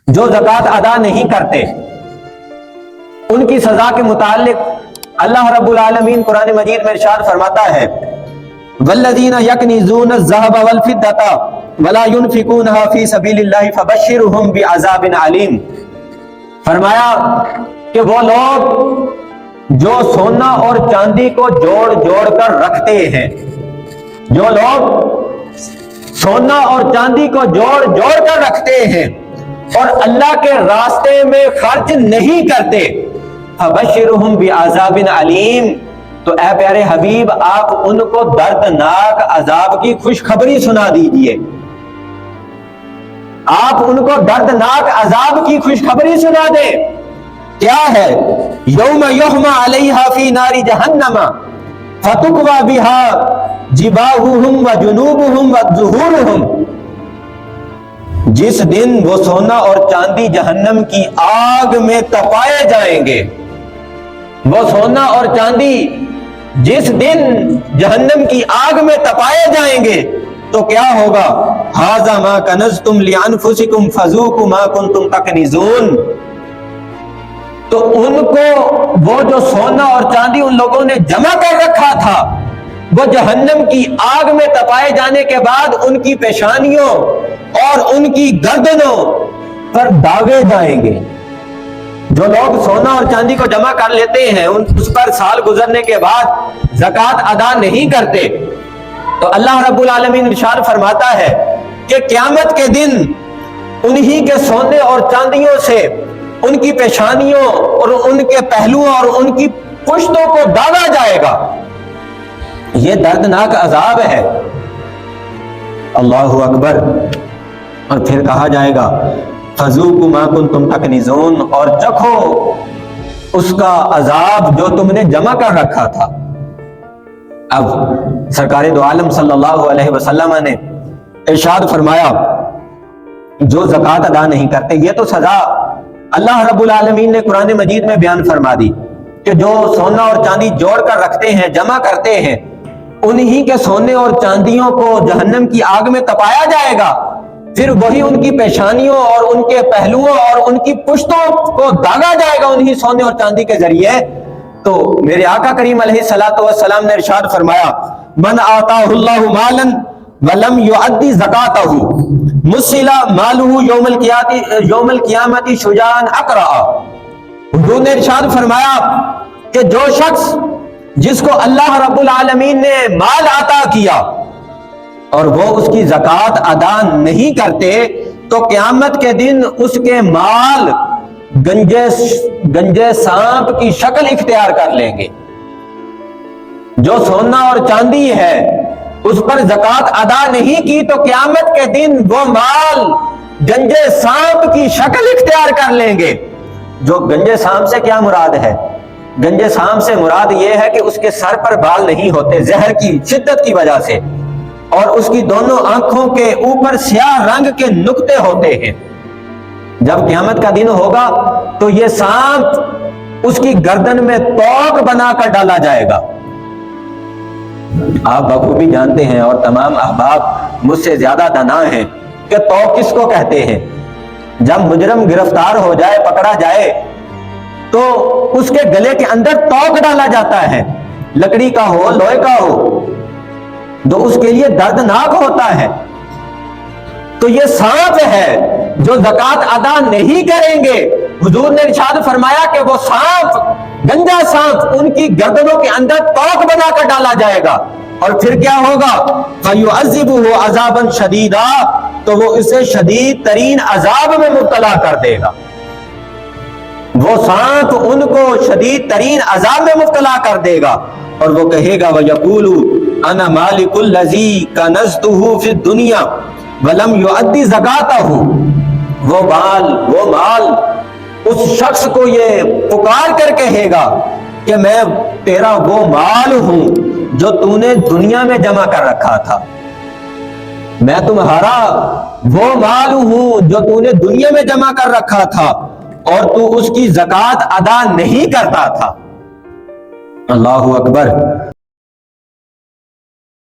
جو زکوٰۃ ادا نہیں کرتے ان کی سزا کے متعلق اللہ رب العالمین قرآن مجید میں ارشاد فرماتا ہے والذین یکنزون الذھب والفضة ولا ينفقونها فی سبیل اللہ فبشرهم بعذاب علیم۔ فرمایا کہ وہ لوگ جو سونا اور چاندی کو جوڑ جوڑ کر رکھتے ہیں، جو لوگ سونا اور چاندی کو جوڑ جوڑ کر رکھتے ہیں اور اللہ کے راستے میں خرچ نہیں کرتے، فبشرهم بعذاب علیم، تو اے پیارے حبیب آپ ان کو دردناک عذاب کی خوشخبری سنا دیجئے، آپ ان کو دردناک عذاب کی خوشخبری سنا دیں۔ کیا ہے؟ یوم یحمى علیہا فی نار جہنم فتکوی بہا جباہہم وجنوبہم وظہورہم، جس دن وہ سونا اور چاندی جہنم کی آگ میں تپائے جائیں گے، وہ سونا اور چاندی جس دن جہنم کی آگ میں تپائے جائیں گے تو کیا ہوگا؟ ھذا ما کنزتم لانفسکم فذوقوا ما کنتم تکنزون، تو ان کو وہ جو سونا اور چاندی ان لوگوں نے جمع کر رکھا تھا وہ جہنم کی آگ میں تپائے جانے کے بعد ان کی پیشانیوں اور ان کی گردنوں پر داغے جائیں گے۔ جو لوگ سونا اور چاندی کو جمع کر لیتے ہیں اس پر سال گزرنے کے بعد زکوٰۃ ادا نہیں کرتے، تو اللہ رب العالمین ارشاد فرماتا ہے کہ قیامت کے دن انہی کے سونے اور چاندیوں سے ان کی پیشانیوں اور ان کے پہلوؤں اور ان کی پشتوں کو داغا جائے گا۔ یہ دردناک عذاب ہے۔ اللہ اکبر۔ اور پھر کہا جائے گا فذوقوا ما کنتم تکنزون، اور چکھو اس کا عذاب جو تم نے جمع کر رکھا تھا۔ اب سرکار دو عالم صلی اللہ علیہ وسلم نے ارشاد فرمایا جو زکوٰۃ ادا نہیں کرتے، یہ تو سزا اللہ رب العالمین نے قرآن مجید میں بیان فرما دی کہ جو سونا اور چاندی جوڑ کر رکھتے ہیں، جمع کرتے ہیں، انہی کے سونے اور چاندیوں کو جہنم کی آگ میں تپایا جائے گا، پھر وہی ان کی پیشانیوں اور ان کے پہلوؤں اور ان کی پشتوں کو داغا جائے گا انہی سونے اور چاندی کے ذریعے۔ تو میرے آقا کریم علیہ الصلوۃ والسلام نے ارشاد فرمایا من آتاہ اللہ مالا ولم یؤدی زکاتہ مثل مالہ یوم القیامت شجاعا اقرعا۔ حضور نے ارشاد فرمایا کہ جو شخص جس کو اللہ رب العالمین نے مال عطا کیا اور وہ اس کی زکوٰۃ ادا نہیں کرتے تو قیامت کے دن اس کے مال گنجے سانپ کی شکل اختیار کر لیں گے۔ جو سونا اور چاندی ہے اس پر زکوٰۃ ادا نہیں کی تو قیامت کے دن وہ مال گنجے سانپ کی شکل اختیار کر لیں گے۔ جو گنجے سانپ سے کیا مراد ہے؟ گنجے سانپ سے مراد یہ ہے کہ اس کے سر پر بال نہیں ہوتے زہر کی شدت کی وجہ سے، اور اس کی دونوں آنکھوں کے اوپر سیاہ رنگ کے نقطے ہوتے ہیں۔ جب قیامت کا دن ہوگا تو یہ سانپ اس کی گردن میں توق بنا کر ڈالا جائے گا۔ آپ بخوبی جانتے ہیں اور تمام احباب مجھ سے زیادہ دانا ہیں کہ توق کس کو کہتے ہیں۔ جب مجرم گرفتار ہو جائے، پکڑا جائے تو اس کے گلے کے اندر توق ڈالا جاتا ہے، لکڑی کا ہو لوہے کا ہو، تو اس کے لیے دردناک ہوتا ہے۔ تو یہ سانپ ہے جو زکوٰۃ ادا نہیں کریں گے۔ حضور نے ارشاد فرمایا کہ وہ سانپ، گنجا سانپ، ان کی گردنوں کے اندر توق بنا کر ڈالا جائے گا، اور پھر کیا ہوگا؟ فَيُعَذِّبُهُ عَذَابًا شَدِيدًا، تو وہ اسے شدید ترین عذاب میں مبتلا کر دے گا۔ وہ سانپ ان کو شدید ترین عذاب میں مبتلا کر دے گا، اور وہ کہے گا وَيَقُولُ أَنَا مَالِكُ الَّذِي كَنَزْتُهُ فِي الدُّنْيَا وَلَمْ يُؤَدِّ زَكَاتَهُ۔ وہ مال اس شخص کو یہ پکار کر کہے گا کہ میں تیرا وہ مال ہوں جو تو نے دنیا میں جمع کر رکھا تھا، میں تمہارا وہ مال ہوں جو تو نے دنیا میں جمع کر رکھا تھا اور تو اس کی زکوٰۃ ادا نہیں کرتا تھا۔ اللہ اکبر۔